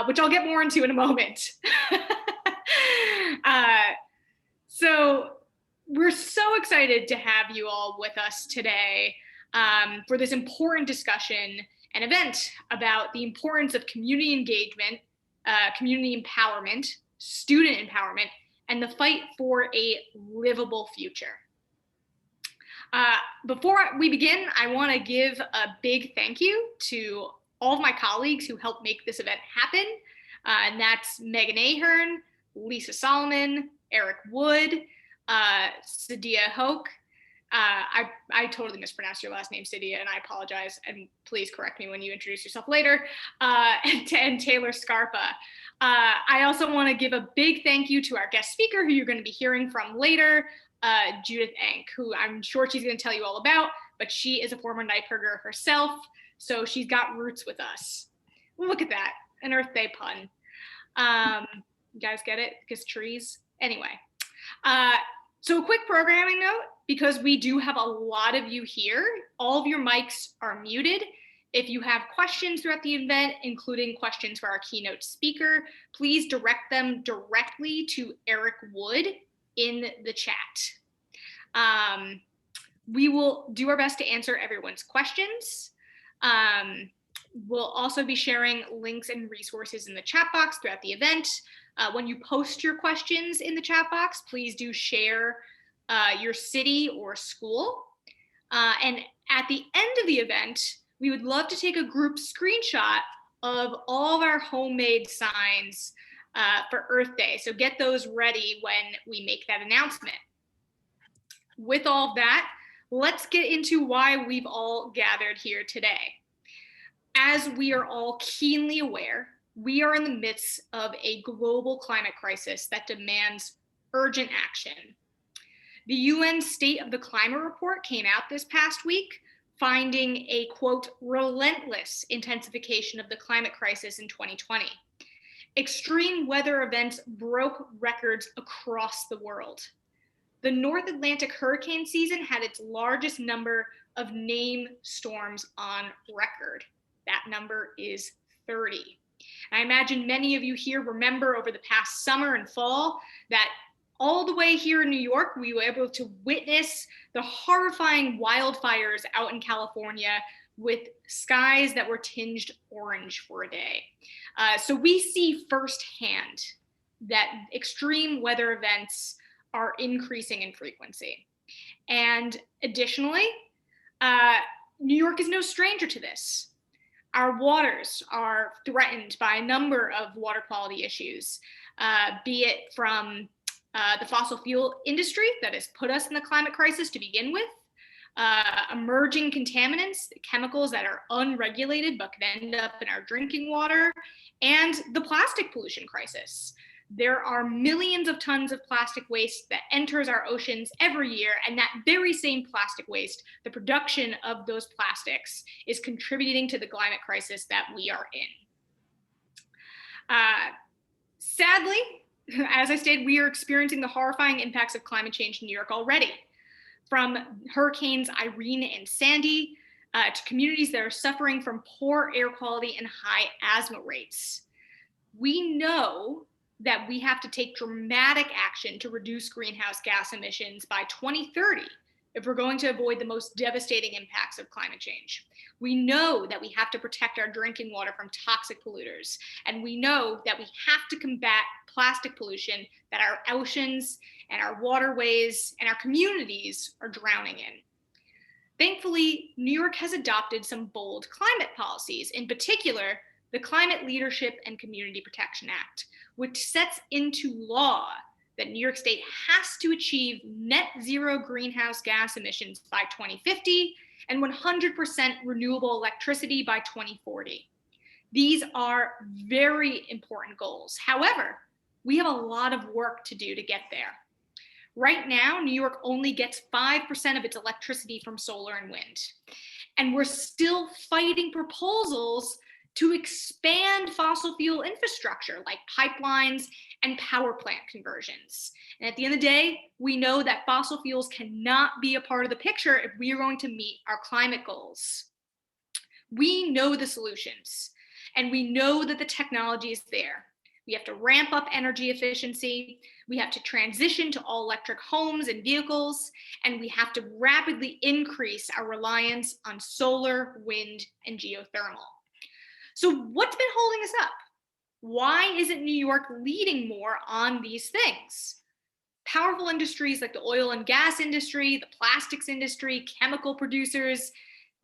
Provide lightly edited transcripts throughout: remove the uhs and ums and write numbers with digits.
which I'll get more into in a moment. So we're so excited to have you all with us today for this important discussion and event about the importance of community engagement, community empowerment, student empowerment, and the fight for a livable future. Before we begin, I want to give a big thank you to all of my colleagues who helped make this event happen. And that's Megan Ahern, Lisa Solomon, Eric Wood, Sadia Hawk. I totally mispronounced your last name, Sadia, and I apologize. And please correct me when you introduce yourself later. And Taylor Scarpa. I also want to give a big thank you to our guest speaker, who you're going to be hearing from later, Judith Enck, who I'm sure she's going to tell you all about, but she is a former NYPIRGer herself, so she's got roots with us. Look at that, an Earth Day pun. You guys get it? Because trees? Anyway, so a quick programming note, because we do have a lot of you here, all of your mics are muted. If you have questions throughout the event, including questions for our keynote speaker, please direct them directly to Eric Wood in the chat. We will do our best to answer everyone's questions. We'll also be sharing links and resources in the chat box throughout the event. When you post your questions in the chat box, please do share your city or school. And at the end of the event, we would love to take a group screenshot of all of our homemade signs for Earth Day. So get those ready when we make that announcement. With all of that, let's get into why we've all gathered here today. As we are all keenly aware, we are in the midst of a global climate crisis that demands urgent action. The UN State of the Climate Report came out this past week, finding a, quote, relentless intensification of the climate crisis in 2020. Extreme weather events broke records across the world. The North Atlantic hurricane season had its largest number of named storms on record. That number is 30. I imagine many of you here remember over the past summer and fall that all the way here in New York, we were able to witness the horrifying wildfires out in California with skies that were tinged orange for a day. So we see firsthand that extreme weather events are increasing in frequency. And additionally, New York is no stranger to this. Our waters are threatened by a number of water quality issues, be it from the fossil fuel industry that has put us in the climate crisis to begin with, emerging contaminants, chemicals that are unregulated but can end up in our drinking water, and the plastic pollution crisis. There are millions of tons of plastic waste that enters our oceans every year, and that very same plastic waste, the production of those plastics, is contributing to the climate crisis that we are in. Sadly, as I stated, we are experiencing the horrifying impacts of climate change in New York already, from hurricanes Irene and Sandy to communities that are suffering from poor air quality and high asthma rates. We know that we have to take dramatic action to reduce greenhouse gas emissions by 2030 if we're going to avoid the most devastating impacts of climate change. We know that we have to protect our drinking water from toxic polluters, and we know that we have to combat plastic pollution that our oceans and our waterways and our communities are drowning in. Thankfully, New York has adopted some bold climate policies, in particular, the Climate Leadership and Community Protection Act, which sets into law that New York State has to achieve net zero greenhouse gas emissions by 2050 and 100% renewable electricity by 2040. These are very important goals. However, we have a lot of work to do to get there. Right now, New York only gets 5% of its electricity from solar and wind. And we're still fighting proposals to expand fossil fuel infrastructure like pipelines and power plant conversions. And at the end of the day, we know that fossil fuels cannot be a part of the picture if we are going to meet our climate goals. We know the solutions, And we know that the technology is there. We have to ramp up energy efficiency. We have to transition to all electric homes and vehicles. And we have to rapidly increase our reliance on solar, wind, and geothermal. So what's been holding us up? Why isn't New York leading more on these things? Powerful industries like the oil and gas industry, the plastics industry, chemical producers,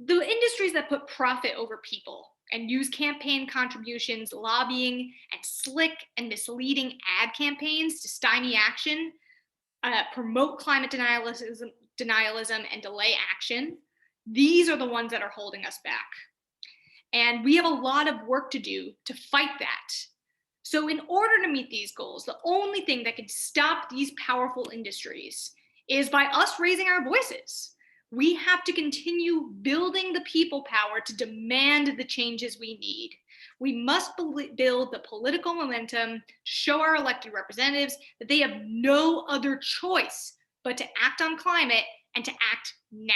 the industries that put profit over people and use campaign contributions, lobbying, and slick and misleading ad campaigns to stymie action, promote climate denialism, and delay action. These are the ones that are holding us back. And we have a lot of work to do to fight that. So in order to meet these goals, the only thing that can stop these powerful industries is by us raising our voices. We have to continue building the people power to demand the changes we need. We must build the political momentum to show our elected representatives that they have no other choice but to act on climate and to act now.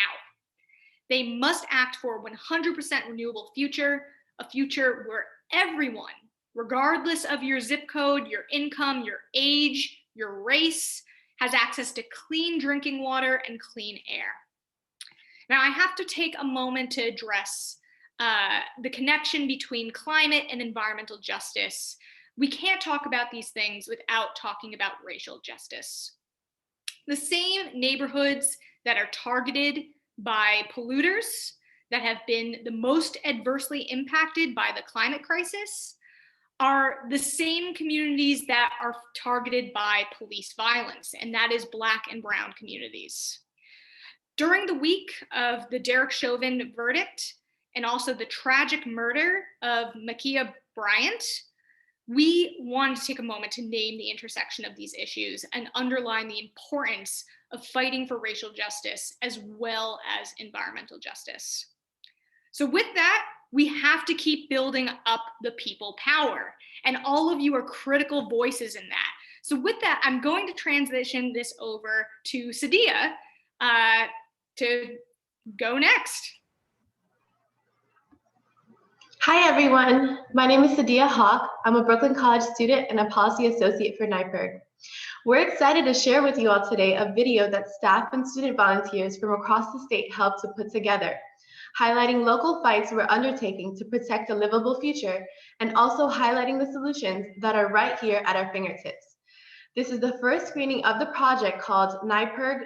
They must act for a 100% renewable future, a future where everyone, regardless of your zip code, your income, your age, your race, has access to clean drinking water and clean air. Now, I have to take a moment to address the connection between climate and environmental justice. We can't talk about these things without talking about racial justice. The same neighborhoods that are targeted by polluters, that have been the most adversely impacted by the climate crisis, are the same communities that are targeted by police violence, and that is Black and brown communities. During the week of the Derek Chauvin verdict and also the tragic murder of Ma'Khia Bryant, we wanted to take a moment to name the intersection of these issues and underline the importance of fighting for racial justice as well as environmental justice. So with that, we have to keep building up the people power, and all of you are critical voices in that. So with that, I'm going to transition this over to Sadia to go next. Hi everyone, my name is Sadia Hawk. I'm a Brooklyn College student and a policy associate for NYPIRG. We're excited to share with you all today a video that staff and student volunteers from across the state helped to put together, highlighting local fights we're undertaking to protect a livable future and also highlighting the solutions that are right here at our fingertips. This is the first screening of the project called NYPIRG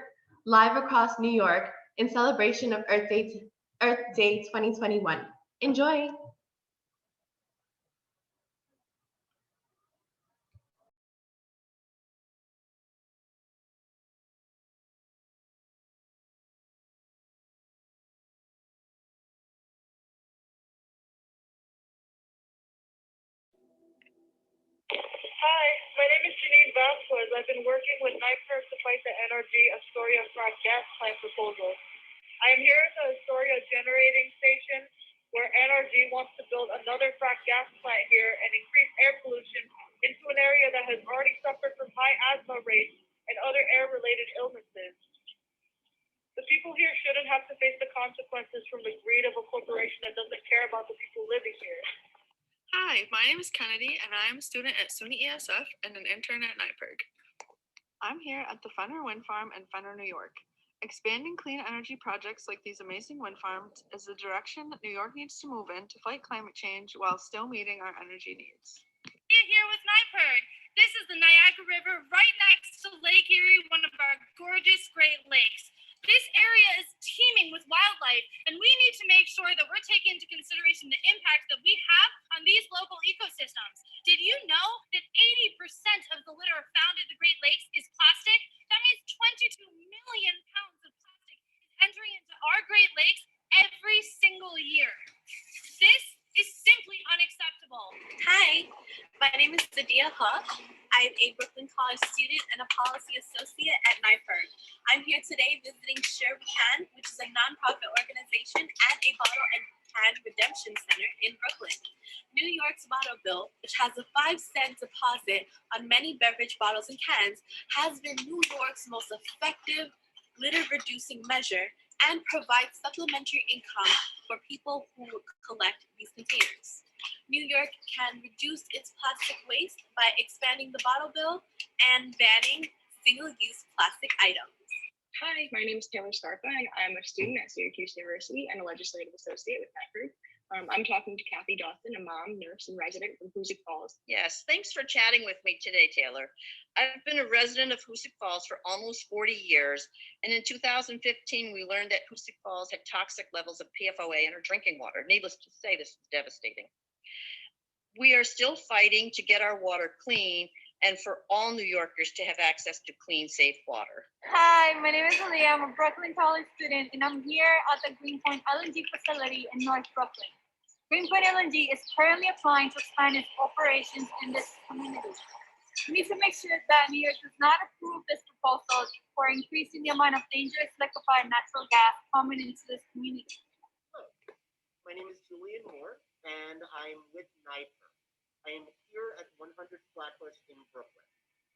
Live Across New York in celebration of Earth Day 2021. Enjoy! Hi, my name is Janine Vasquez. I've been working with NYPIRG to fight the NRG Astoria frac gas plant proposal. I am here at the Astoria generating station where NRG wants to build another frac gas plant here and increase air pollution into an area that has already suffered from high asthma rates and other air-related illnesses. The people here shouldn't have to face the consequences from the greed of a corporation that doesn't care about the people living here. Hi, my name is Kennedy, and I am a student at SUNY ESF and an intern at NYPIRG. I'm here at the Fenner Wind Farm in Fenner, New York. Expanding clean energy projects like these amazing wind farms is the direction that New York needs to move in to fight climate change while still meeting our energy needs. Here with NYPIRG. This is the Niagara River right next to Lake Erie, one of our gorgeous Great Lakes. This area is teeming with wildlife, and we need to make sure that we're taking into consideration the impact that we have on these local ecosystems. Did you know that 80% of the litter found in the Great Lakes is plastic? That means 22 million pounds of plastic is entering into our Great Lakes every single year. This is simply unacceptable. Hi, my name is Sadia Hawk. I'm a Brooklyn College student and a policy associate at NYPIRG. I'm here today visiting Share We Can, which is a nonprofit organization and a bottle and can redemption center in Brooklyn. New York's bottle bill, which has a 5-cent deposit on many beverage bottles and cans, has been New York's most effective litter reducing measure and provide supplementary income for people who collect these containers. New York can reduce its plastic waste by expanding the bottle bill and banning single-use plastic items. Hi, my name is Taylor Scarpa, and I'm a student at Syracuse University and a legislative associate with NYPIRG. I'm talking to Kathy Dawson, a mom, nurse, and resident from Hoosick Falls. Yes, thanks for chatting with me today, Taylor. I've been a resident of Hoosick Falls for almost 40 years, and in 2015, we learned that Hoosick Falls had toxic levels of PFOA in our drinking water. Needless to say, this is devastating. We are still fighting to get our water clean and for all New Yorkers to have access to clean, safe water. Hi, my name is Aaliyah. I'm a Brooklyn College student, and I'm here at the Greenpoint LNG facility in North Brooklyn. Greenpoint LNG is currently applying to expand its operations in this community. We need to make sure that New York does not approve this proposal for increasing the amount of dangerous liquefied natural gas coming into this community. Hello, my name is Julian Moore, and I'm with NYPIRG. I am here at 100 Flatbush in Brooklyn,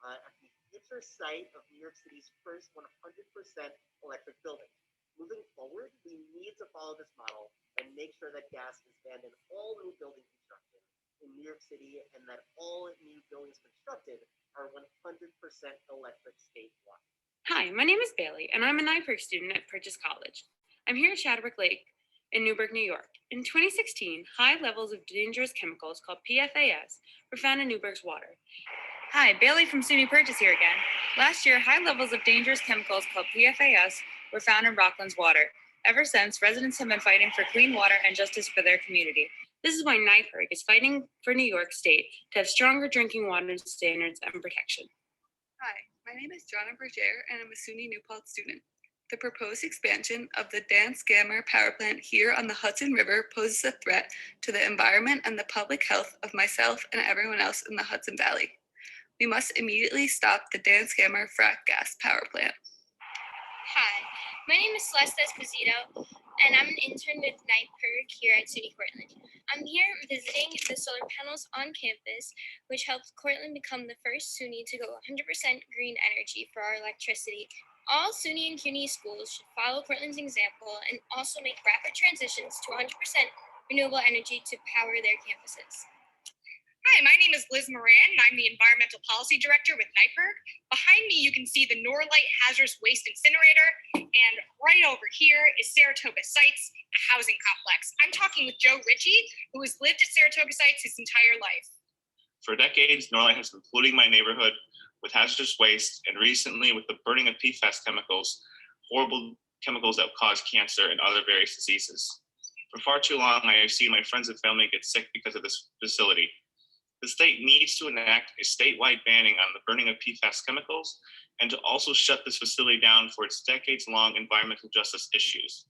at the future site of New York City's first 100% electric building. Moving forward, we need to follow this model and make sure that gas is banned in all new building construction in New York City, and that all new buildings constructed are 100% electric statewide. Hi, my name is Bailey, and I'm a NYPIRG student at Purchase College. I'm here at Shadowbrook Lake in Newburgh, New York. In 2016, high levels of dangerous chemicals called PFAS were found in Newburgh's water. Hi, Bailey from SUNY Purchase here again. Last year, high levels of dangerous chemicals called PFAS were found in Rockland's water. Ever since, residents have been fighting for clean water and justice for their community. This is why NYPIRG is fighting for New York State to have stronger drinking water standards and protection. Hi, my name is Jonna Berger, and I'm a SUNY New Paltz student. The proposed expansion of the Dan Scammer power plant here on the Hudson River poses a threat to the environment and the public health of myself and everyone else in the Hudson Valley. We must immediately stop the Dan Scammer frack gas power plant. Hi, my name is Celeste Esposito, and I'm an intern with NYPIRG here at SUNY Cortland. I'm here visiting the solar panels on campus, which helped Cortland become the first SUNY to go 100% green energy for our electricity. All SUNY and CUNY schools should follow Cortland's example and also make rapid transitions to 100% renewable energy to power their campuses. Hi, my name is Liz Moran, and I'm the Environmental Policy Director with NYPIRG. Behind me, you can see the Norlight Hazardous Waste Incinerator, and right over here is Saratoga Sites, a housing complex. I'm talking with Joe Ritchie, who has lived at Saratoga Sites his entire life. For decades, Norlight has been polluting my neighborhood with hazardous waste, and recently with the burning of PFAS chemicals, horrible chemicals that cause cancer and other various diseases. For far too long, I have seen my friends and family get sick because of this facility. The state needs to enact a statewide banning on the burning of PFAS chemicals and to also shut this facility down for its decades-long environmental justice issues.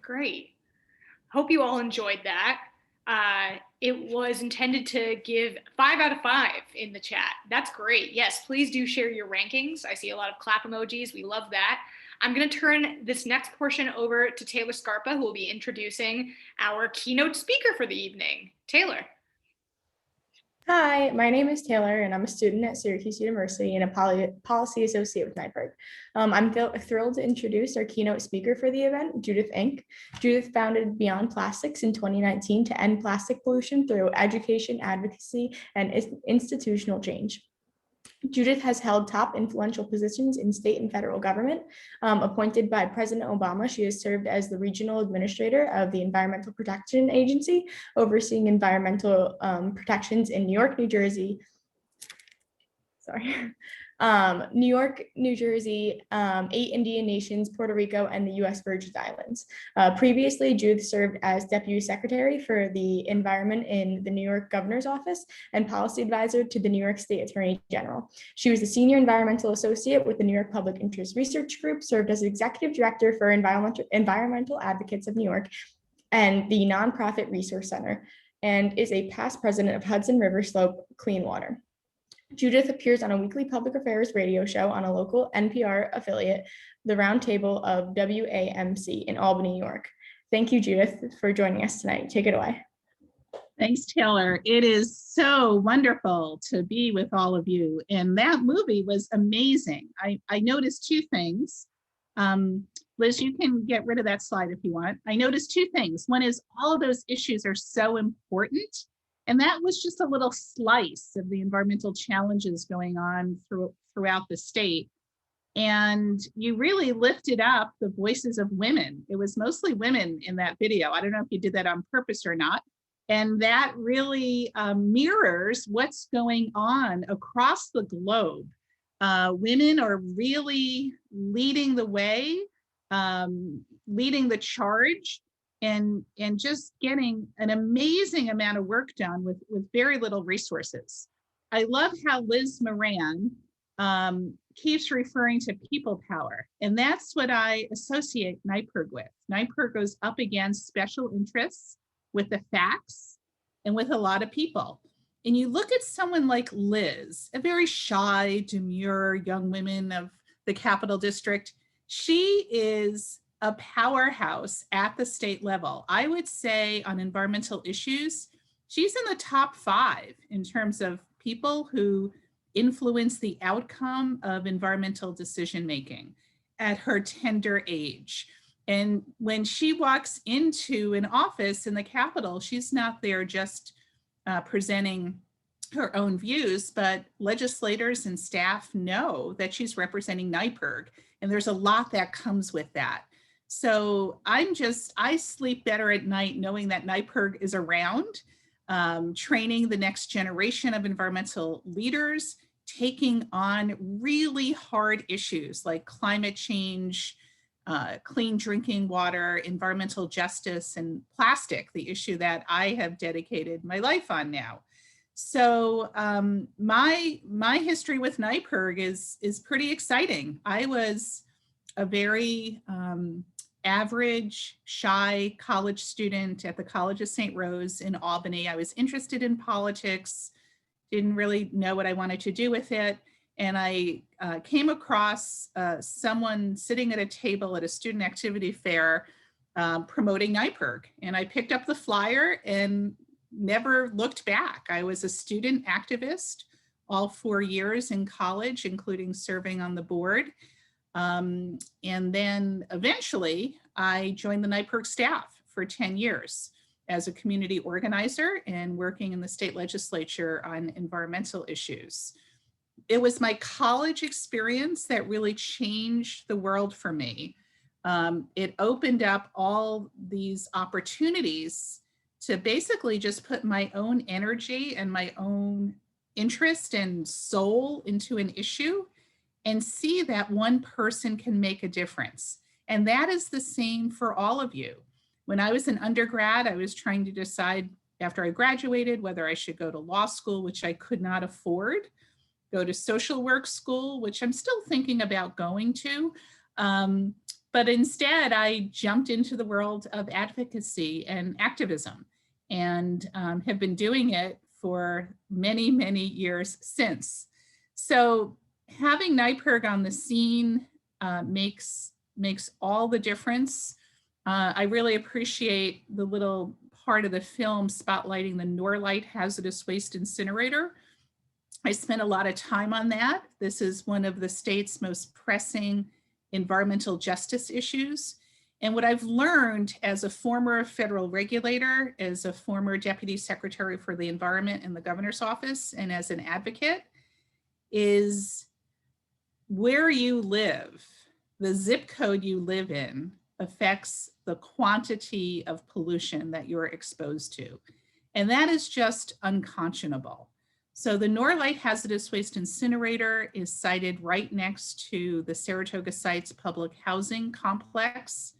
Great. Hope you all enjoyed that. It was intended to give 5 out of 5 in the chat. That's great. Yes, please do share your rankings. I see a lot of clap emojis. We love that. I'm going to turn this next portion over to Taylor Scarpa, who will be introducing our keynote speaker for the evening. Taylor. Hi, my name is Taylor, and I'm a student at Syracuse University and a policy associate with NYPIRG. I'm thrilled to introduce our keynote speaker for the event, Judith Enck. Judith founded Beyond Plastics in 2019 to end plastic pollution through education, advocacy, and institutional change. Judith has held top influential positions in state and federal government. Appointed by President Obama, she has served as the regional administrator of the Environmental Protection Agency, overseeing environmental protections in New York, New Jersey, New York, New Jersey, 8 Indian nations, Puerto Rico, and the U.S. Virgin Islands. Previously, Judith served as Deputy Secretary for the Environment in the New York Governor's Office and Policy Advisor to the New York State Attorney General. She was a Senior Environmental Associate with the New York Public Interest Research Group, served as Executive Director for Environmental Advocates of New York, and the Nonprofit Resource Center, and is a past president of Hudson River Slope Clean Water. Judith appears on a weekly public affairs radio show on a local NPR affiliate, the Roundtable of WAMC in Albany, New York. Thank you, Judith, for joining us tonight. Take it away. Thanks, Taylor. It is so wonderful to be with all of you. And that movie was amazing. I noticed two things. Liz, you can get rid of that slide if you want. I noticed two things. One is all of those issues are so important. And that was just a little slice of the environmental challenges going on throughout the state. And you really lifted up the voices of women. It was mostly women in that video. I don't know if you did that on purpose or not. And that really mirrors what's going on across the globe. Women are really leading the way, leading the charge, and just getting an amazing amount of work done with very little resources. I love how Liz Moran keeps referring to people power, and that's what I associate NYPIRG with. NYPIRG goes up against special interests with the facts and with a lot of people. And you look at someone like Liz, a very shy, demure young woman of the Capital District. She is a powerhouse at the state level. I would say on environmental issues, she's in the top 5 in terms of people who influence the outcome of environmental decision-making at her tender age. And when she walks into an office in the Capitol, she's not there just presenting her own views, but legislators and staff know that she's representing NYPIRG, and there's a lot that comes with that. So I sleep better at night knowing that NYPIRG is around, training the next generation of environmental leaders, taking on really hard issues like climate change, clean drinking water, environmental justice, and plastic, the issue that I have dedicated my life on now. So my history with NYPIRG is pretty exciting. I was a very average, shy college student at the College of St. Rose in Albany. I was interested in politics, didn't really know what I wanted to do with it. And I came across someone sitting at a table at a student activity fair promoting NYPIRG. And I picked up the flyer and never looked back. I was a student activist all 4 years in college, including serving on the board. And then eventually I joined the NYPIRG staff for 10 years as a community organizer and working in the state legislature on environmental issues. It was my college experience that really changed the world for me. It opened up all these opportunities to basically just put my own energy and my own interest and soul into an issue and see that one person can make a difference. And that is the same for all of you. When I was an undergrad, I was trying to decide after I graduated whether I should go to law school, which I could not afford, go to social work school, which I'm still thinking about going to. But instead, I jumped into the world of advocacy and activism and have been doing it for many, many years since. So having NYPIRG on the scene makes all the difference. I really appreciate the little part of the film spotlighting the Norlight hazardous waste incinerator. I spent a lot of time on that. This is one of the state's most pressing environmental justice issues. And what I've learned as a former federal regulator, as a former deputy secretary for the environment in the governor's office, and as an advocate, is where you live, the zip code you live in affects the quantity of pollution that you're exposed to. And that is just unconscionable. So the Norlight hazardous waste incinerator is sited right next to the Saratoga Sites public housing complex.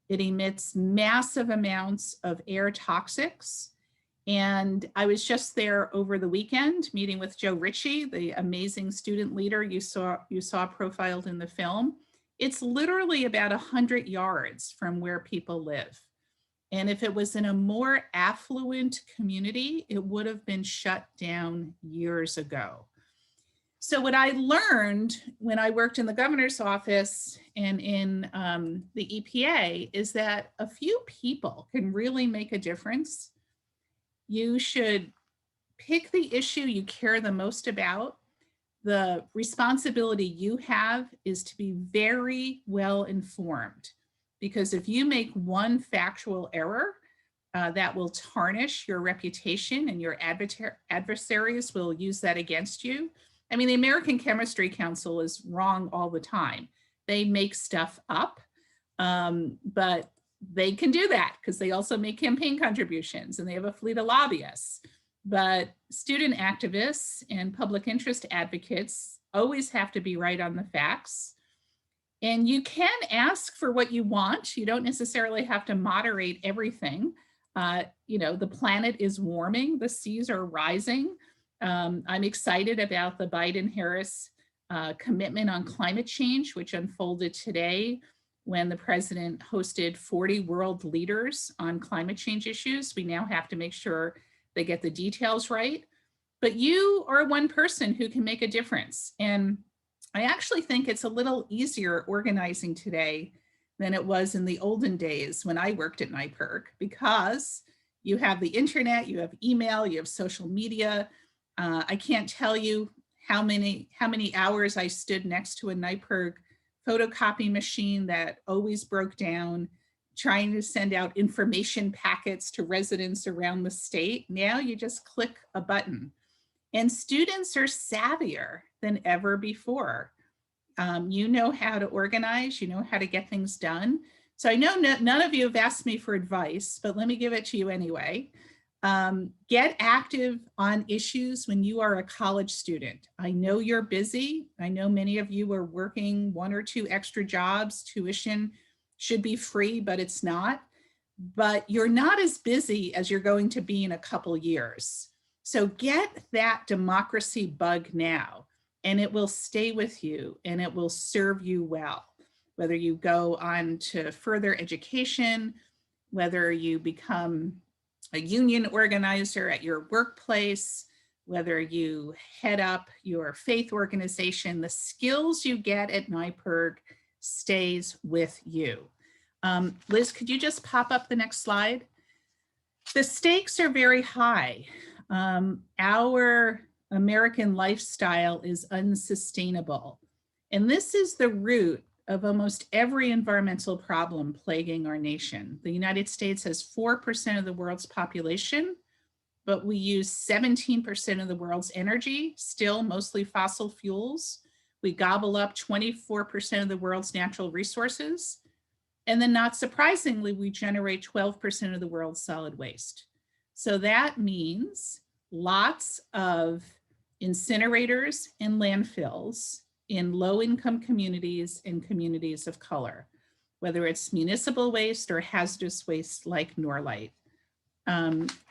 It emits massive amounts of air toxics. And I was just there over the weekend meeting with Joe Ritchie, the amazing student leader you saw profiled in the film. It's literally about 100 yards from where people live. And if it was in a more affluent community, it would have been shut down years ago. So what I learned when I worked in the governor's office and in the EPA is that a few people can really make a difference. You should pick the issue you care the most about. The responsibility you have is to be very well informed, because if you make one factual error, that will tarnish your reputation, and your adversaries will use that against you. I mean, the American Chemistry Council is wrong all the time. They make stuff up, but they can do that because they also make campaign contributions and they have a fleet of lobbyists. But student activists and public interest advocates always have to be right on the facts. And you can ask for what you want. You don't necessarily have to moderate everything. You know, the planet is warming, the seas are rising. I'm excited about the Biden-Harris commitment on climate change, which unfolded today when the president hosted 40 world leaders on climate change issues. We now have to make sure they get the details right. But you are one person who can make a difference. And I actually think it's a little easier organizing today than it was in the olden days when I worked at NYPIRG, because you have the internet, you have email, you have social media. I can't tell you how many hours I stood next to a NYPIRG photocopy machine that always broke down, trying to send out information packets to residents around the state. Now you just click a button, and students are savvier than ever before. You know how to organize, you know how to get things done. So I know none of you have asked me for advice, but let me give it to you anyway. Get active on issues when you are a college student. I know you're busy. I know many of you are working 1 or 2 extra jobs. Tuition should be free, but it's not. But you're not as busy as you're going to be in a couple years. So get that democracy bug now, and it will stay with you and it will serve you well. Whether you go on to further education, whether you become a union organizer at your workplace, whether you head up your faith organization, the skills you get at NYPIRG stays with you. Liz, could you just pop up the next slide? The stakes are very high. Our American lifestyle is unsustainable. And this is the root of almost every environmental problem plaguing our nation. The United States has 4% of the world's population, but we use 17% of the world's energy, still mostly fossil fuels. We gobble up 24% of the world's natural resources. And then not surprisingly, we generate 12% of the world's solid waste. So that means lots of incinerators and landfills in low-income communities and communities of color, whether it's municipal waste or hazardous waste like Norlite.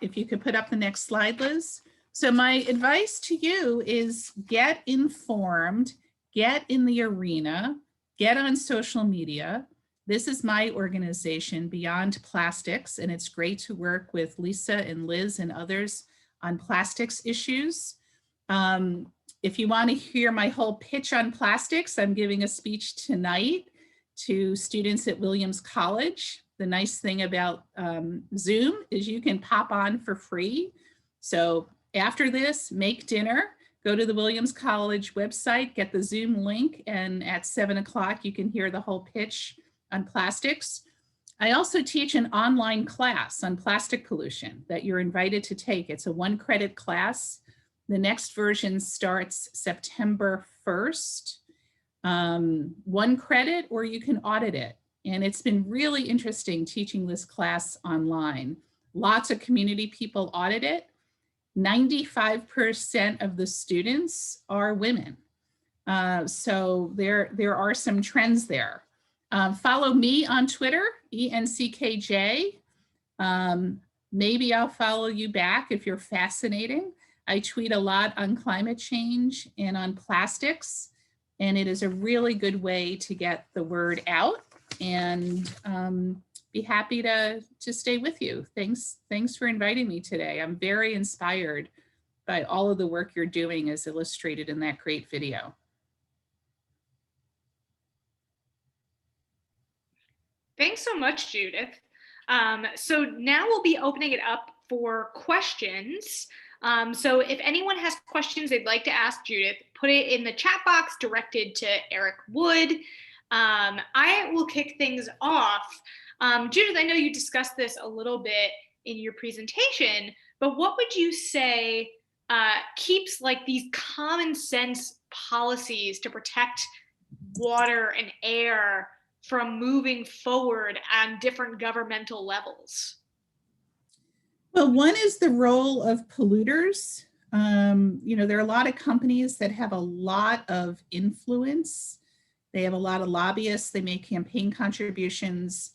If you could put up the next slide, Liz. So my advice to you is get informed, get in the arena, get on social media. This is my organization, Beyond Plastics, and it's great to work with Lisa and Liz and others on plastics issues. If you want to hear my whole pitch on plastics, I'm giving a speech tonight to students at Williams College. The nice thing about Zoom is you can pop on for free. So after this, make dinner, go to the Williams College website, get the Zoom link, and at 7 o'clock, you can hear the whole pitch on plastics. I also teach an online class on plastic pollution that you're invited to take. It's a 1-credit class. The next version starts September 1st. 1 credit, or you can audit it. And it's been really interesting teaching this class online. Lots of community people audit it. 95% of the students are women. So there are some trends there. Follow me on Twitter, ENCKJ. Maybe I'll follow you back if you're fascinating. I tweet a lot on climate change and on plastics, and it is a really good way to get the word out and be happy to stay with you. Thanks for inviting me today. I'm very inspired by all of the work you're doing as illustrated in that great video. Thanks so much, Judith. So now we'll be opening it up for questions. So if anyone has questions they'd like to ask Judith, put it in the chat box directed to Eric Wood. I will kick things off. Judith, I know you discussed this a little bit in your presentation, but what would you say keeps like these common sense policies to protect water and air from moving forward on different governmental levels? Well, one is the role of polluters. There are a lot of companies that have a lot of influence. They have a lot of lobbyists. They make campaign contributions.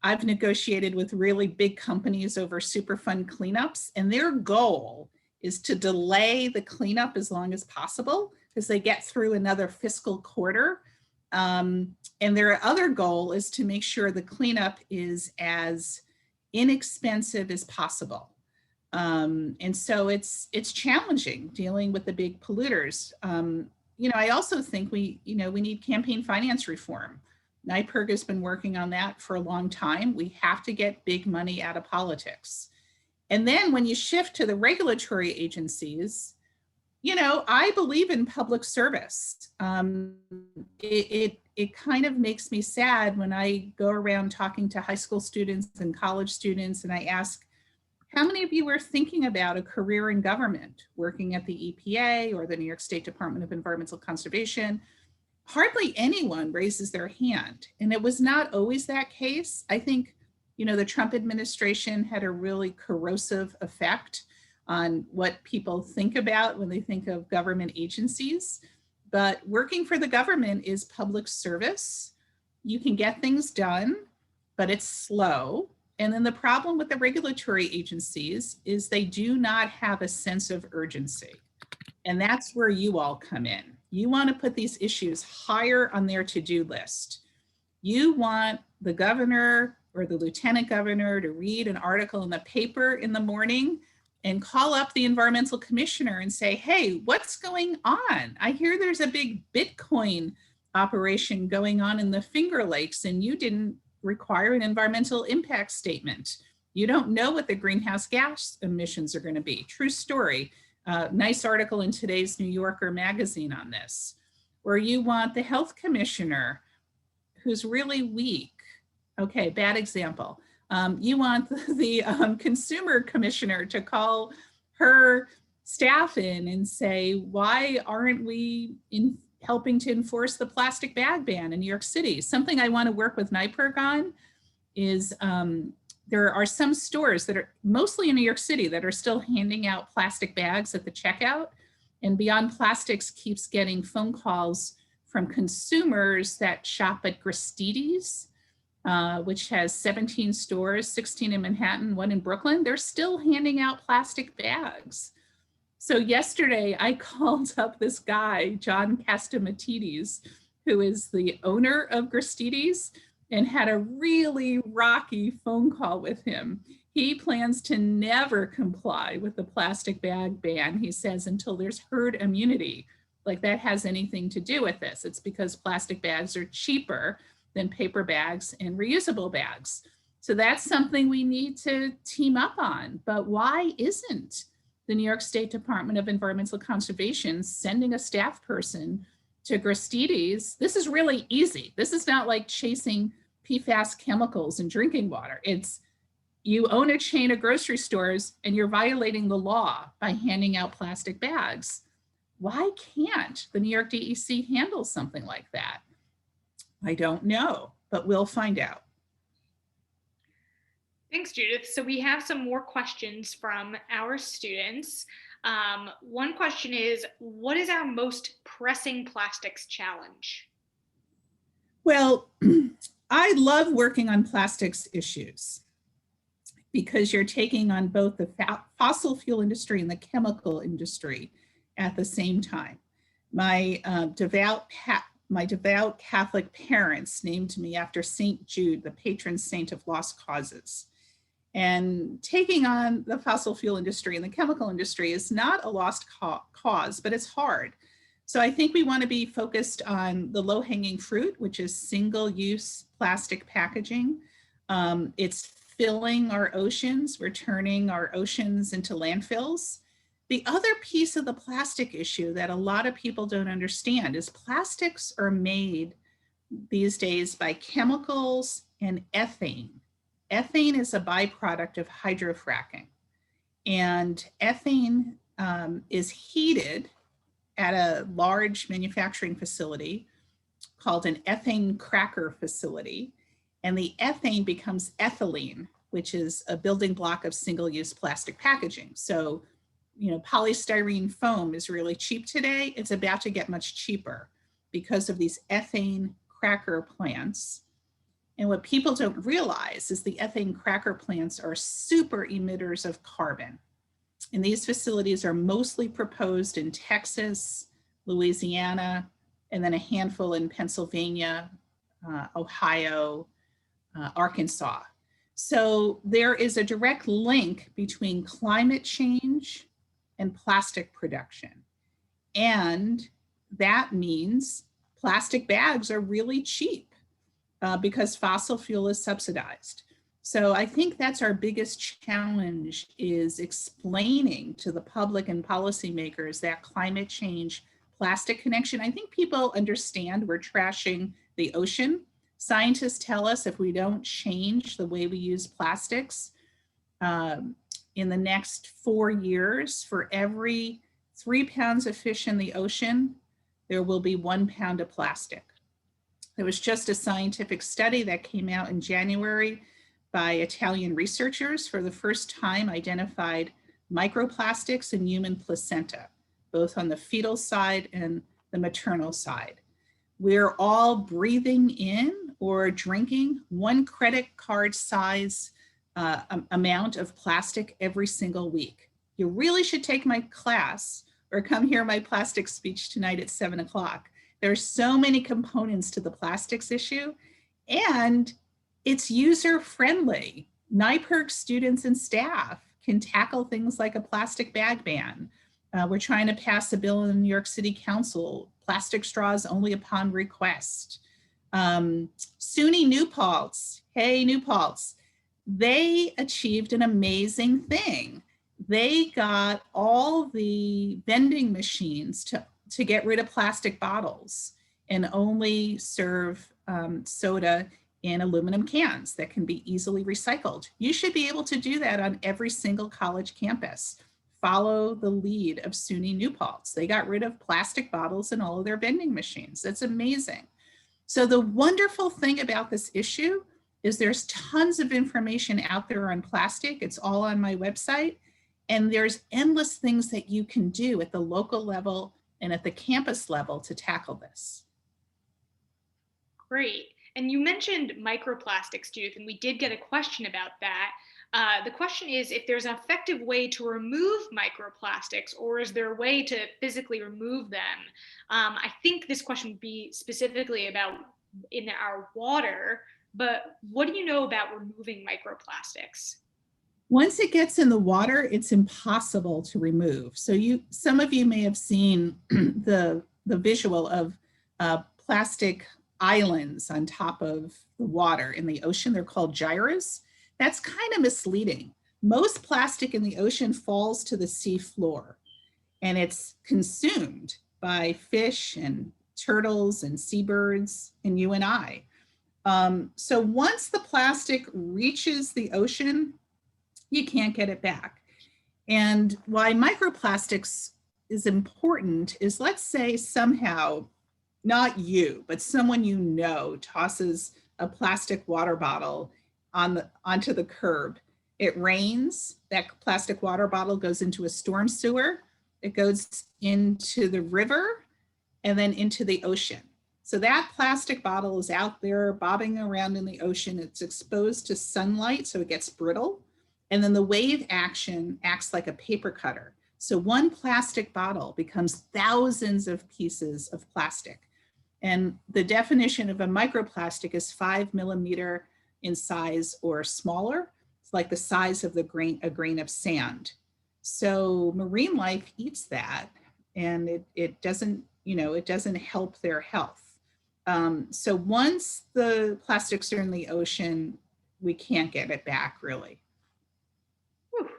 I've negotiated with really big companies over Superfund cleanups, and their goal is to delay the cleanup as long as possible because they get through another fiscal quarter. And their other goal is to make sure the cleanup is as inexpensive as possible. And so it's challenging dealing with the big polluters. I also think we need campaign finance reform. NYPIRG has been working on that for a long time. We have to get big money out of politics. And then when you shift to the regulatory agencies, I believe in public service. It kind of makes me sad when I go around talking to high school students and college students and I ask, how many of you are thinking about a career in government, working at the EPA or the New York State Department of Environmental Conservation? Hardly anyone raises their hand. And it was not always that case. I think, the Trump administration had a really corrosive effect on what people think about when they think of government agencies. But working for the government is public service. You can get things done, but it's slow. And then the problem with the regulatory agencies is they do not have a sense of urgency. And that's where you all come in. You want to put these issues higher on their to-do list. You want the governor or the lieutenant governor to read an article in the paper in the morning and call up the environmental commissioner and say, hey, what's going on? I hear there's a big Bitcoin operation going on in the Finger Lakes and you didn't require an environmental impact statement. You don't know what the greenhouse gas emissions are going to be. True story. Nice article in today's New Yorker magazine on this. Or you want the health commissioner who's really weak. Okay, bad example. You want the consumer commissioner to call her staff in and say, why aren't we helping to enforce the plastic bag ban in New York City? Something I want to work with NYPIRG on is there are some stores that are mostly in New York City that are still handing out plastic bags at the checkout. And Beyond Plastics keeps getting phone calls from consumers that shop at Gristedes, which has 17 stores, 16 in Manhattan, 1 in Brooklyn. They're still handing out plastic bags. So yesterday I called up this guy, John Castamatidis, who is the owner of Gristedes, and had a really rocky phone call with him. He plans to never comply with the plastic bag ban, he says, until there's herd immunity. Like that has anything to do with this. It's because plastic bags are cheaper than paper bags and reusable bags. So that's something we need to team up on. But why isn't the New York State Department of Environmental Conservation sending a staff person to Gristedes? This is really easy. This is not like chasing PFAS chemicals in drinking water. It's you own a chain of grocery stores and you're violating the law by handing out plastic bags. Why can't the New York DEC handle something like that? I don't know, but we'll find out. Thanks, Judith. So we have some more questions from our students. One question is, what is our most pressing plastics challenge? Well, I love working on plastics issues because you're taking on both the fossil fuel industry and the chemical industry at the same time. My devout my devout Catholic parents named me after St. Jude, the patron saint of lost causes. And taking on the fossil fuel industry and the chemical industry is not a lost cause, but it's hard. So I think we want to be focused on the low-hanging fruit, which is single-use plastic packaging. It's filling our oceans. We're turning our oceans into landfills. The other piece of the plastic issue that a lot of people don't understand is plastics are made these days by chemicals and ethane. Ethane is a byproduct of hydrofracking, and ethane is heated at a large manufacturing facility called an ethane cracker facility, and the ethane becomes ethylene, which is a building block of single-use plastic packaging. So, you know, polystyrene foam is really cheap today. It's about to get much cheaper because of these ethane cracker plants. And what people don't realize is the ethane cracker plants are super emitters of carbon. And these facilities are mostly proposed in Texas, Louisiana, and then a handful in Pennsylvania, Ohio, Arkansas. So there is a direct link between climate change and plastic production. And that means plastic bags are really cheap because fossil fuel is subsidized. So I think that's our biggest challenge, is explaining to the public and policymakers that climate change plastic connection. I think people understand we're trashing the ocean. Scientists tell us if we don't change the way we use plastics, in the next 4 years, for every 3 pounds of fish in the ocean, there will be 1 pound of plastic. There was just a scientific study that came out in January by Italian researchers, for the first time identified microplastics in human placenta, both on the fetal side and the maternal side. We're all breathing in or drinking 1 credit card size amount of plastic every single week. You really should take my class or come hear my plastic speech tonight at 7 o'clock. There's so many components to the plastics issue, and it's user friendly. NYPIRG students and staff can tackle things like a plastic bag ban. We're trying to pass a bill in the New York City Council, plastic straws only upon request. SUNY New Paltz, hey New Paltz, they achieved an amazing thing. They got all the vending machines to get rid of plastic bottles and only serve soda in aluminum cans that can be easily recycled. You should be able to do that on every single college campus. Follow the lead of SUNY New Paltz. They got rid of plastic bottles in all of their vending machines. That's amazing. So the wonderful thing about this issue is there's tons of information out there on plastic. It's all on my website. And there's endless things that you can do at the local level and at the campus level to tackle this. Great. And you mentioned microplastics, Judith, and we did get a question about that. The question is if there's an effective way to remove microplastics, or is there a way to physically remove them? I think this question would be specifically about in our water, but what do you know about removing microplastics? Once it gets in the water, it's impossible to remove. So some of you may have seen the visual of plastic islands on top of the water in the ocean. They're called gyres. That's kind of misleading. Most plastic in the ocean falls to the sea floor, and it's consumed by fish and turtles and seabirds and you and I. So once the plastic reaches the ocean, you can't get it back. And why microplastics is important is, let's say somehow, not you, but someone you know tosses a plastic water bottle onto the curb. It rains, that plastic water bottle goes into a storm sewer, it goes into the river, and then into the ocean. So that plastic bottle is out there bobbing around in the ocean. It's exposed to sunlight, so it gets brittle. And then the wave action acts like a paper cutter. So one plastic bottle becomes thousands of pieces of plastic. And the definition of a microplastic is 5 millimeter in size or smaller. It's like the size of a grain of sand. So marine life eats that, and it doesn't, it doesn't help their health. So once the plastics are in the ocean, we can't get it back, really. Whew.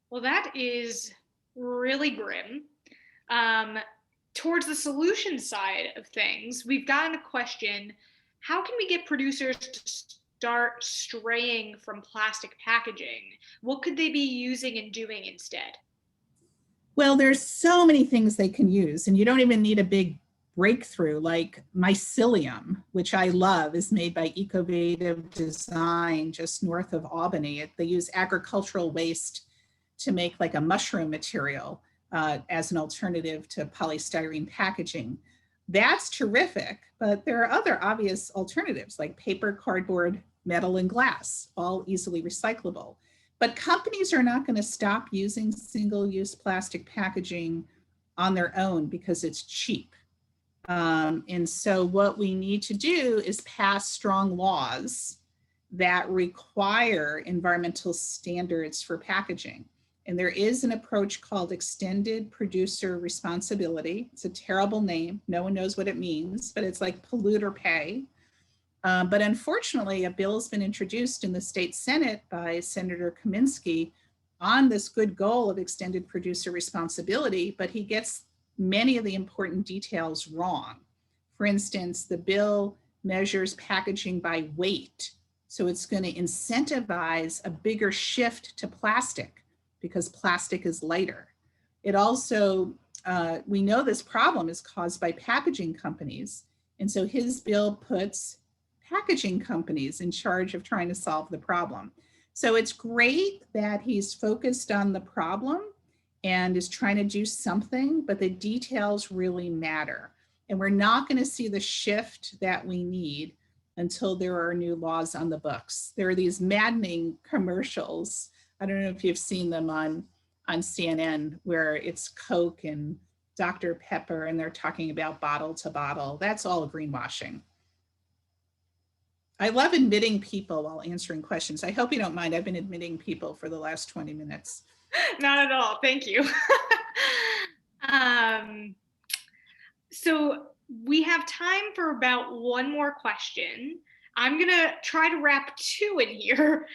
Well, that is really grim. Towards the solution side of things, we've gotten a question: how can we get producers to start straying from plastic packaging? What could they be using and doing instead? Well, there's so many things they can use, and you don't even need a big breakthrough like mycelium, which I love, is made by Ecovative Design just north of Albany. They use agricultural waste to make like a mushroom material as an alternative to polystyrene packaging. That's terrific, but there are other obvious alternatives like paper, cardboard, metal, and glass, all easily recyclable. But companies are not going to stop using single-use plastic packaging on their own because it's cheap. And so what we need to do is pass strong laws that require environmental standards for packaging. And there is an approach called extended producer responsibility. It's a terrible name. No one knows what it means, but it's like pollute or pay. But unfortunately, a bill has been introduced in the state Senate by Senator Kaminsky on this good goal of extended producer responsibility, but he gets many of the important details wrong. For instance, the bill measures packaging by weight. So it's going to incentivize a bigger shift to plastic because plastic is lighter. It also, we know this problem is caused by packaging companies. And so his bill puts packaging companies in charge of trying to solve the problem. So it's great that he's focused on the problem and is trying to do something, but the details really matter. And we're not going to see the shift that we need until there are new laws on the books. There are these maddening commercials. I don't know if you've seen them on CNN, where it's Coke and Dr. Pepper, and they're talking about bottle to bottle. That's all greenwashing. I love admitting people while answering questions. I hope you don't mind. I've been admitting people for the last 20 minutes. Not at all. Thank you. So we have time for about one more question. I'm going to try to wrap two in here.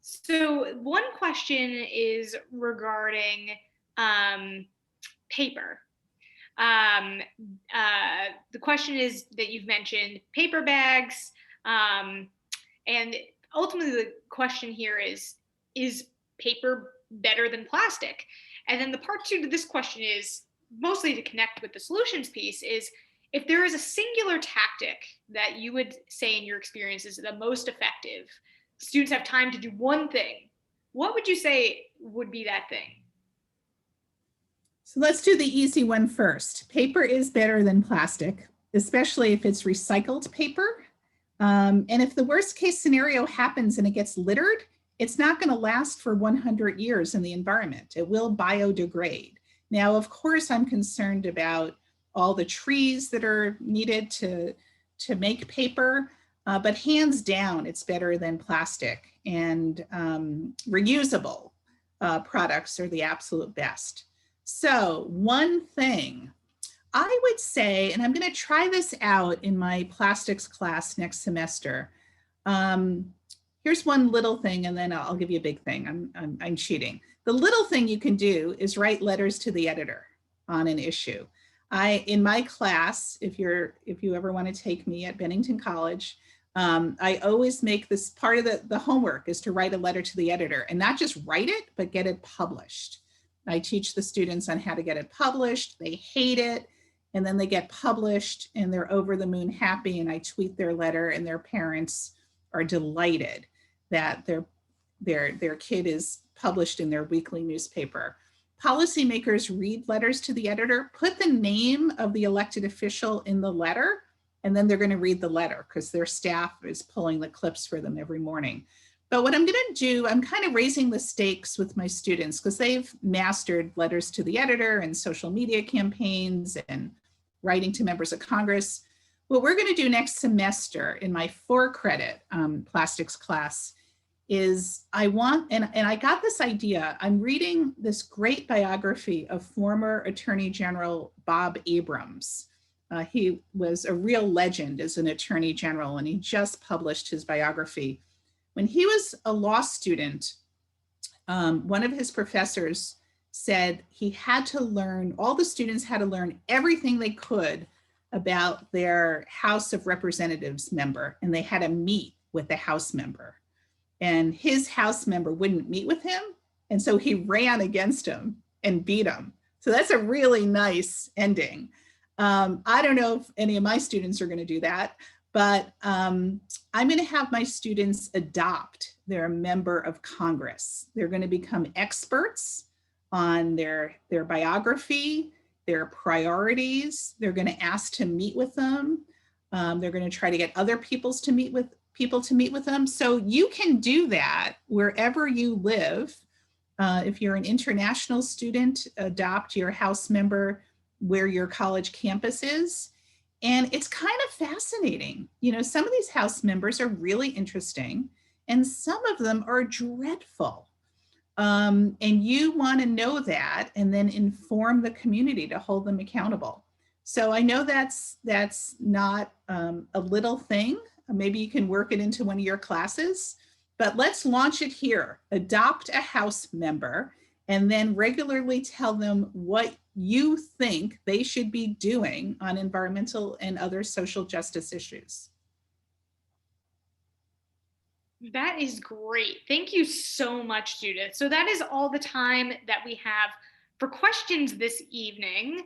So one question is regarding paper. The question is that you've mentioned paper bags, and ultimately the question here is paper better than plastic? And then the part two to this question is mostly to connect with the solutions piece is, if there is a singular tactic that you would say in your experience is the most effective, students have time to do one thing, what would you say would be that thing? So let's do the easy one first. Paper is better than plastic, especially if it's recycled paper. And if the worst case scenario happens and it gets littered, it's not going to last for 100 years in the environment. It will biodegrade. Now, of course, I'm concerned about all the trees that are needed to make paper, but hands down, it's better than plastic. And reusable products are the absolute best. So one thing I would say, and I'm going to try this out in my plastics class next semester. Here's one little thing, and then I'll give you a big thing. I'm cheating. The little thing you can do is write letters to the editor on an issue. In my class, if you ever want to take me at Bennington College, I always make this part of the homework is to write a letter to the editor, and not just write it, but get it published. I teach the students on how to get it published. They hate it, and then they get published and they're over the moon happy, and I tweet their letter, and their parents are delighted that their kid is published in their weekly newspaper. Policymakers read letters to the editor, put the name of the elected official in the letter, and then they're going to read the letter because their staff is pulling the clips for them every morning. But what I'm going to do, I'm kind of raising the stakes with my students because they've mastered letters to the editor and social media campaigns and writing to members of Congress. What we're going to do next semester in my 4-credit plastics class is I got this idea. I'm reading this great biography of former Attorney General Bob Abrams. He was a real legend as an attorney general, and he just published his biography. When he was a law student, one of his professors said he had to learn, all the students had to learn everything they could about their House of Representatives member, and they had to meet with the House member. And his House member wouldn't meet with him, and so he ran against him and beat him. So that's a really nice ending. I don't know if any of my students are going to do that, but I'm going to have my students adopt their member of Congress. They're going to become experts on their biography, their priorities. They're going to ask to meet with them. They're going to try to get other people to meet with them. So you can do that wherever you live. If you're an international student, adopt your House member where your college campus is. And it's kind of fascinating. You know, some of these House members are really interesting and some of them are dreadful. And you want to know that and then inform the community to hold them accountable. So I know that's not a little thing. Maybe you can work it into one of your classes, but let's launch it here. Adopt a House member and then regularly tell them what you think they should be doing on environmental and other social justice issues. That is great. Thank you so much, Judith. So that is all the time that we have for questions this evening.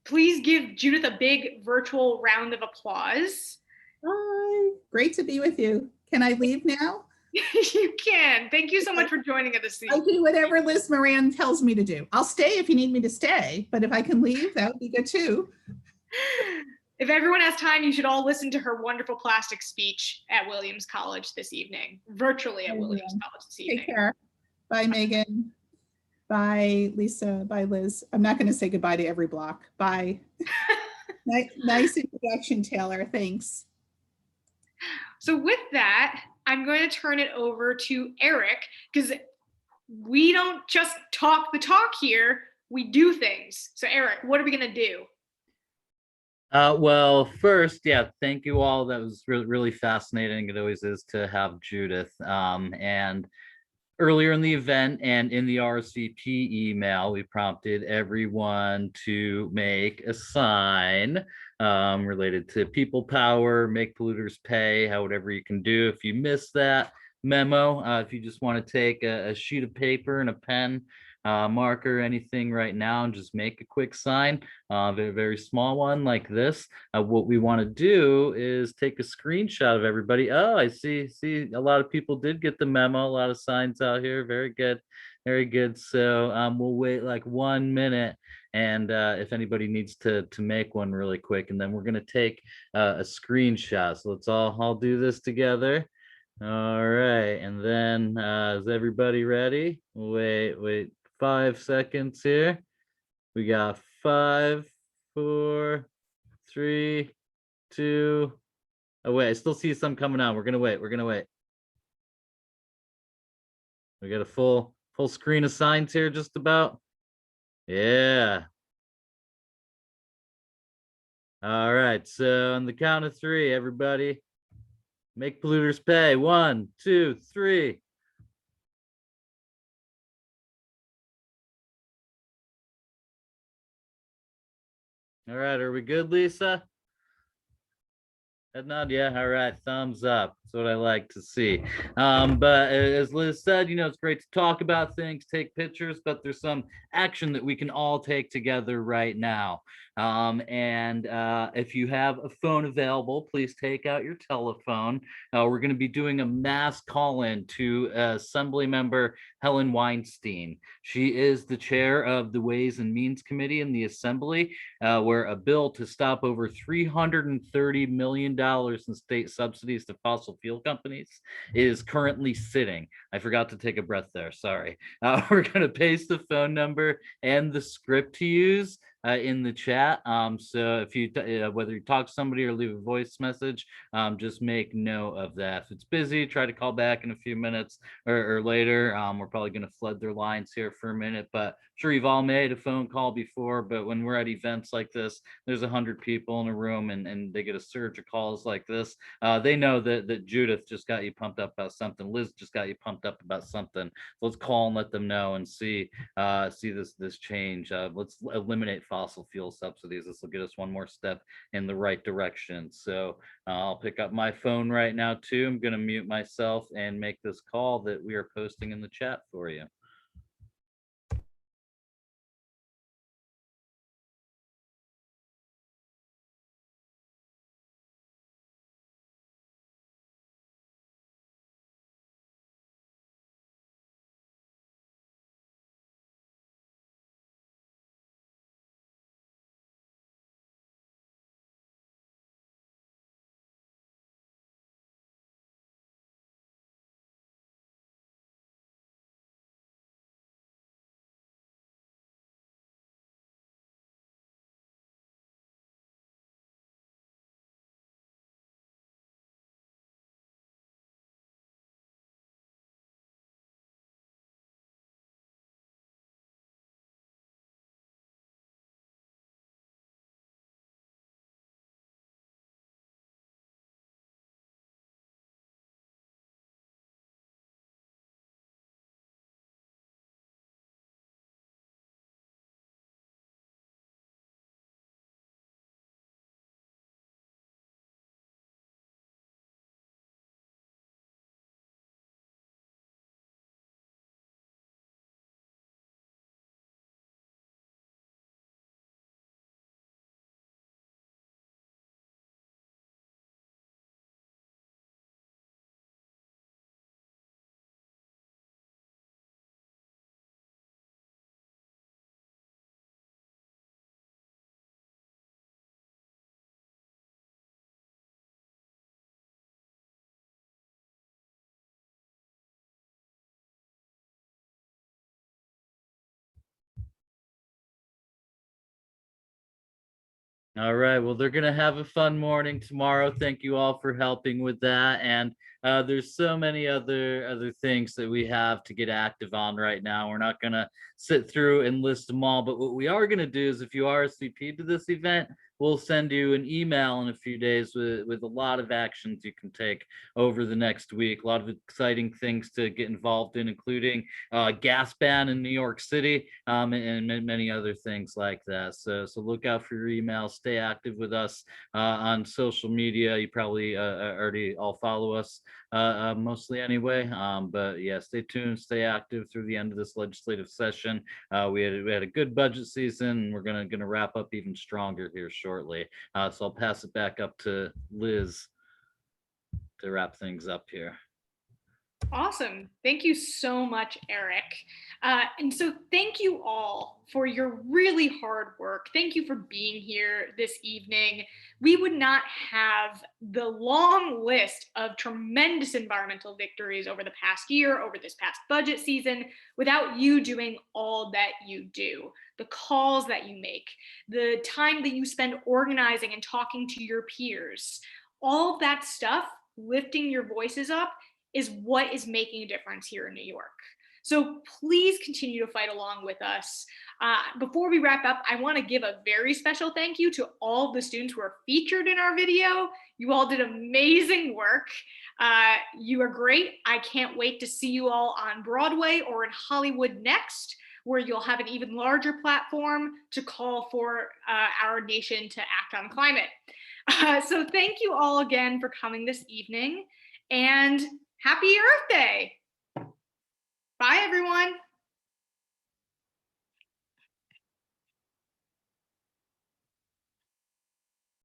Please give Judith a big virtual round of applause. Hi, great to be with you. Can I leave now? You can. Thank you so much for joining us this evening. I do whatever Liz Moran tells me to do. I'll stay if you need me to stay, but if I can leave, that would be good too. If everyone has time, you should all listen to her wonderful plastic speech at Williams College this evening, virtually at Williams College this evening. Take care. Bye, Megan. Bye, Lisa. Bye, Liz. I'm not going to say goodbye to every block. Bye. Nice introduction, Taylor. Thanks. So with that, I'm going to turn it over to Eric, because we don't just talk the talk here, we do things. So Eric, what are we going to do? Well, first, yeah, thank you all. That was really fascinating. It always is to have Judith. And earlier in the event and in the RSVP email, we prompted everyone to make a sign related to people power, make polluters pay, whatever you can do. If you missed that memo, if you just want to take a sheet of paper and a pen, marker, anything right now, and just make a quick sign, a very small one like this. What we want to do is take a screenshot of everybody. Oh, I see a lot of people did get the memo, a lot of signs out here. Very good, very good. So we'll wait like 1 minute, and if anybody needs to make one really quick, and then we're going to take a screenshot. So let's all do this together. All right, and then is everybody ready? Wait 5 seconds here. We got 5, 4, 3, 2. Oh wait, I still see some coming on. We're gonna wait. We got a full screen of signs here, just about. Yeah. All right. So on the count of 3, everybody, make polluters pay. 1, 2, 3. All right, are we good, Lisa? Head nod, yeah, all right, thumbs up. That's what I like to see. But as Liz said, it's great to talk about things, take pictures, but there's some action that we can all take together right now. And if you have a phone available, please take out your telephone. We're going to be doing a mass call-in to Assembly Member Helen Weinstein. She is the chair of the Ways and Means Committee in the Assembly, where a bill to stop over $330 million in state subsidies to fossil fuel companies is currently sitting. I forgot to take a breath there, sorry. We're going to paste the phone number and the script to use in the chat. So if you, whether you talk to somebody or leave a voice message, just make note of that. If it's busy, try to call back in a few minutes or later. We're probably going to flood their lines here for a minute, but sure, you've all made a phone call before, but when we're at events like this, there's 100 people in a room and they get a surge of calls like this. They know that Judith just got you pumped up about something. Liz just got you pumped up about something. Let's call and let them know and see this change. Let's eliminate fossil fuel subsidies. This will get us one more step in the right direction. So I'll pick up my phone right now too. I'm going to mute myself and make this call that we are posting in the chat for you. All right, well, they're gonna have a fun morning tomorrow. Thank you all for helping with that. And there's so many other things that we have to get active on right now. We're not gonna sit through and list them all, but what we are gonna do is if you RSVP to this event, we'll send you an email in a few days with a lot of actions you can take over the next week. A lot of exciting things to get involved in, including gas ban in New York City, and many other things like that. So look out for your emails. Stay active with us on social media. You probably already all follow us mostly anyway. But yeah, stay tuned, stay active through the end of this legislative session. We had a good budget season, and we're gonna wrap up even stronger here shortly. So I'll pass it back up to Liz to wrap things up here. Awesome. Thank you so much, Eric. And so thank you all for your really hard work. Thank you for being here this evening. We would not have the long list of tremendous environmental victories over the past year, over this past budget season, without you doing all that you do. The calls that you make, the time that you spend organizing and talking to your peers, all of that stuff, lifting your voices up, is what is making a difference here in New York. So please continue to fight along with us. Before we wrap up, I want to give a very special thank you to all of the students who are featured in our video. You all did amazing work. You are great. I can't wait to see you all on Broadway or in Hollywood next, where you'll have an even larger platform to call for our nation to act on climate. So thank you all again for coming this evening, and Happy Earth Day! Bye, everyone.